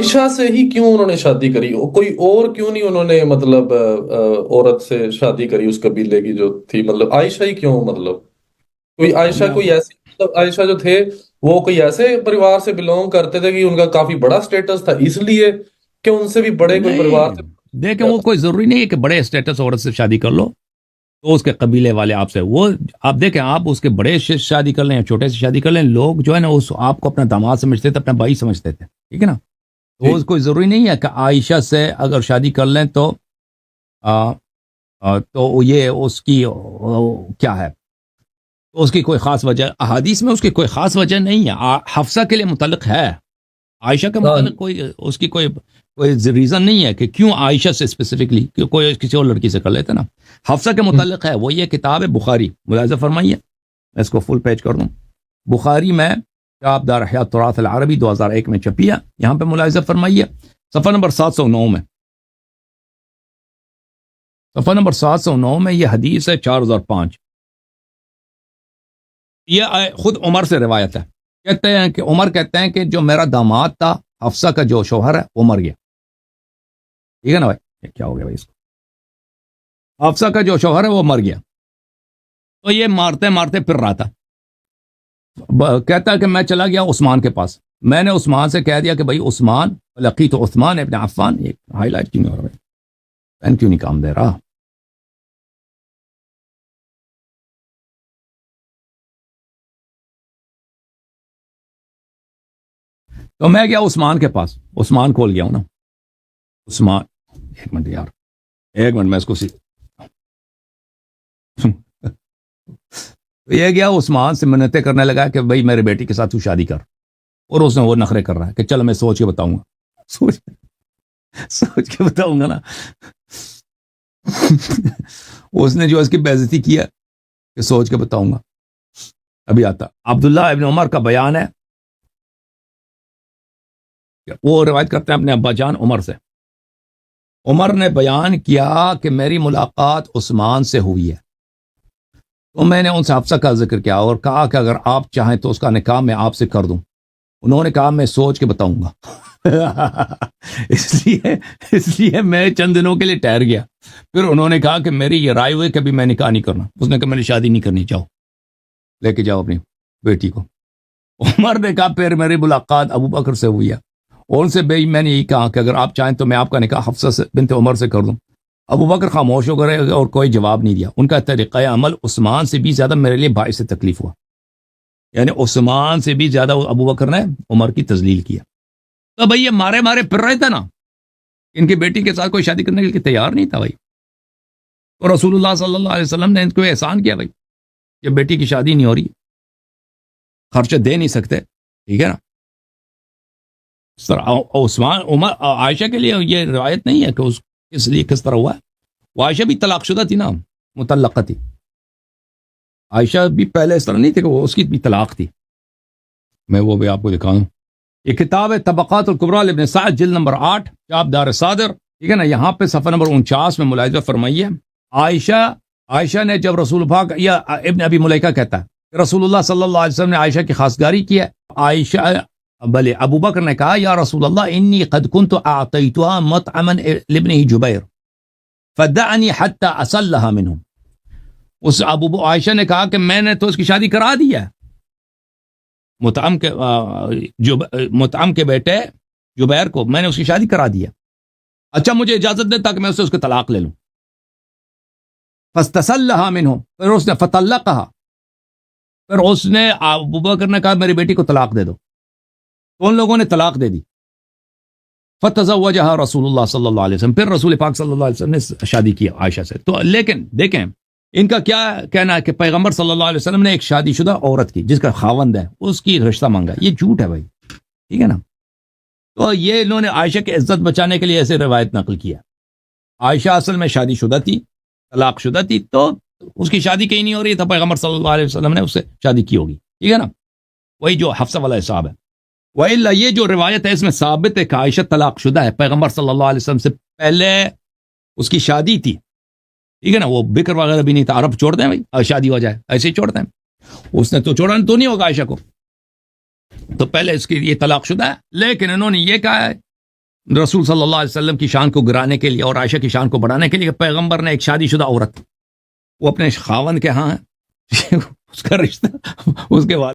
عائشہ سے ہی کیوں انہوں نے شادی کری؟ کوئی اور کیوں نہیں انہوں نے مطلب عورت سے شادی کری اس قبیلے کی جو تھی؟ مطلب عائشہ ہی کیوں؟ مطلب کوئی عائشہ میں آپ کوئی کو ایسی مطلب عائشہ جو تھے وہ کوئی ایسے پریوار سے بلونگ کرتے تھے کہ ان کا کافی بڑا سٹیٹس تھا، اس لیے کہ ان سے بھی بڑے کوئی پریوار نہیں سے دیکھیں، کیا وہ تھا؟ کوئی ضروری نہیں ہے کہ بڑے اسٹیٹس عورت سے شادی کر لو تو اس کے قبیلے والے آپ سے وہ آپ دیکھیں، آپ اس کے بڑے سے شادی کر لیں یا چھوٹے سے شادی کر لیں، لوگ جو ہے نا اس آپ کو اپنا داماد سمجھتے تھے، اپنا بھائی سمجھتے تھے، ٹھیک ہے نا؟ جی تو کوئی ضروری نہیں ہے کہ عائشہ سے اگر شادی کر لیں تو تو یہ اس کی کیا ہے، تو اس کی کوئی خاص وجہ احادیث میں اس کی کوئی خاص وجہ نہیں ہے، حفصہ کے لیے متعلق ہے، عائشہ کے ہاں متعلق کوئی اس کی کوئی ریزن نہیں ہے کہ کیوں عائشہ سے اسپیسیفکلی، کوئی کسی اور لڑکی سے کر لیتے نا۔ حفصہ کے متعلق ہے، وہ یہ کتاب ہے بخاری، ملاحظہ فرمائیے، میں اس کو فل پیج کر دوں، بخاری میں کتاب دار احیاء التراث العربی 2001 میں چھپی ہے، یہاں پہ ملاحظہ فرمائیے صفحہ نمبر 709 میں، صفحہ نمبر 709 میں یہ حدیث ہے 4005، یہ خود عمر سے روایت ہے، کہتے ہیں کہ عمر کہتے ہیں کہ جو میرا داماد تھا حفصہ کا جو شوہر ہے وہ مر گیا، ٹھیک ہے نا بھائی؟ یہ کیا ہو گیا بھائی اس کو؟ حفصہ کا جو شوہر ہے وہ مر گیا، تو یہ مارتے مارتے پھر رہا تھا، کہتا ہے کہ میں چلا گیا عثمان کے پاس، میں نے عثمان سے کہہ دیا کہ بھائی عثمان، لقیت عثمان ابن عفان، یہ ہائی لائٹ کیوں نہیں ہو رہا بھائی؟ پین کیوں نہیں کام دے رہا؟ تو میں گیا عثمان کے پاس، عثمان کھول گیا ہوں نا، عثمان، ایک منٹ یار، ایک منٹ میں اس کو یہ گیا عثمان سے منتیں کرنے لگا کہ بھائی میرے بیٹی کے ساتھ تو شادی کر، اور اس نے وہ نخرے کر رہا ہے کہ چلو میں سوچ کے بتاؤں گا، سوچ کے بتاؤں گا نا۔ اس نے جو اس کی بےعزتی کیا کہ سوچ کے بتاؤں گا، ابھی آتا عبداللہ ابن عمر کا بیان ہے، وہ روایت کرتے ہیں اپنے ابا جان عمر سے، عمر نے بیان کیا کہ میری ملاقات عثمان سے ہوئی ہے، تو میں نے ان سے حفصہ کا ذکر کیا اور کہا کہ اگر آپ چاہیں تو اس کا نکاح میں آپ سے کر دوں، انہوں نے کہا میں سوچ کے بتاؤں گا۔ اس لیے میں چند دنوں کے لیے ٹھہر گیا، پھر انہوں نے کہا کہ میری یہ رائے ہوئی کہ ابھی میں نکاح نہیں کرنا، اس نے کہا میں نے شادی نہیں کرنی، جاؤ لے کے جاؤ اپنی بیٹی کو۔ عمر نے کہا پھر میری ملاقات ابو بکر سے ہوئی ہے، اور ان سے بھائی میں نے یہی کہا کہ اگر آپ چاہیں تو میں آپ کا نکاح حفصہ سے بنت عمر سے کر دوں۔ ابو بکر خاموش ہو گئے اور کوئی جواب نہیں دیا، ان کا طریقہ عمل عثمان سے بھی زیادہ میرے لیے باعث تکلیف ہوا، یعنی عثمان سے بھی زیادہ ابو بکر نے عمر کی تذلیل کیا۔ تو بھائی یہ مارے مارے پھر رہے تھے نا، ان کی بیٹی کے ساتھ کوئی شادی کرنے کے لیے تیار نہیں تھا بھائی، اور رسول اللہ صلی اللہ علیہ وسلم نے ان کو احسان کیا بھائی کہ بیٹی کی شادی نہیں ہو رہی، خرچہ دے نہیں سکتے، ٹھیک ہے نا؟ سر عثمان عمر عائشہ کے لیے یہ روایت نہیں ہے کہ اس لیے کس طرح ہوا ہے، وہ عائشہ بھی طلاق شدہ تھی نا، مطلقہ تھی، عائشہ بھی پہلے اس طرح نہیں تھی کہ وہ اس کی بھی طلاق تھی۔ میں وہ بھی آپ کو دکھاؤں، یہ کتاب ہے طبقات الکبریٰ لابن سعد، جلد نمبر 8، چاپ دار صادر، ٹھیک ہے نا؟ یہاں پہ صفحہ نمبر 49 میں ملاحظہ فرمائیے، عائشہ نے جب رسول پاک، یا ابن ابی ملیکہ کہتا ہے رسول اللہ صلی اللہ علیہ وسلم نے عائشہ کی خواستگاری کی ہے، عائشہ بلے ابو بکر نے کہا یا رسول اللہ انی قد كنت اعطیتها مطعما لابنه جبیر فدعنی حتی اسلها منهم، اس عائشہ نے کہا کہ میں نے تو اس کی شادی کرا دی ہے مطعم کے بیٹے جبیر کو، میں نے اس کی شادی کرا دی ہے، اچھا مجھے اجازت دے تاکہ میں اس کو طلاق لے لوں۔ فاستسلها منه، پھر اس نے فطلقها، پھر اس نے ابو بکر نے کہا میری بیٹی کو طلاق دے دو، تو ان لوگوں نے طلاق دے دی۔ فتزوجها رسول اللہ صلی اللہ علیہ وسلم، پھر رسول پاک صلی اللہ علیہ وسلم نے شادی کی عائشہ سے۔ تو لیکن دیکھیں ان کا کیا کہنا ہے کہ پیغمبر صلی اللہ علیہ وسلم نے ایک شادی شدہ عورت کی جس کا خاوند ہے اس کی رشتہ مانگا، یہ جھوٹ ہے بھائی، ٹھیک ہے نا؟ تو یہ انہوں نے عائشہ کی عزت بچانے کے لیے ایسے روایت نقل کیا، عائشہ اصل میں شادی شدہ تھی، طلاق شدہ تھی، تو اس کی شادی کہیں نہیں ہو رہی تھا، پیغمبر صلی اللہ علیہ وسلم نے اس سے شادی کی ہوگی، ٹھیک ہے نا؟ وہی جو حفصہ والا حساب ہے۔ وَإِلَّا یہ جو روایت ہے اس میں ثابت ہے کہ عائشہ طلاق شدہ ہے، پیغمبر صلی اللہ علیہ وسلم سے پہلے اس کی شادی تھی، ٹھیک ہے نا؟ وہ بکر وغیرہ بھی نہیں تھا، عرب چھوڑ دیں بھائی شادی ہو جائے ایسے ہی چھوڑتے ہیں، اس نے تو چھوڑا تو نہیں ہوگا عائشہ کو، تو پہلے اس کی یہ طلاق شدہ ہے، لیکن انہوں نے یہ کہا ہے رسول صلی اللہ علیہ وسلم کی شان کو گرانے کے لیے اور عائشہ کی شان کو بڑھانے کے لیے پیغمبر نے ایک شادی شدہ عورت وہ اپنے خاوند کے ہاں اس کا رشتہ اس کے بعد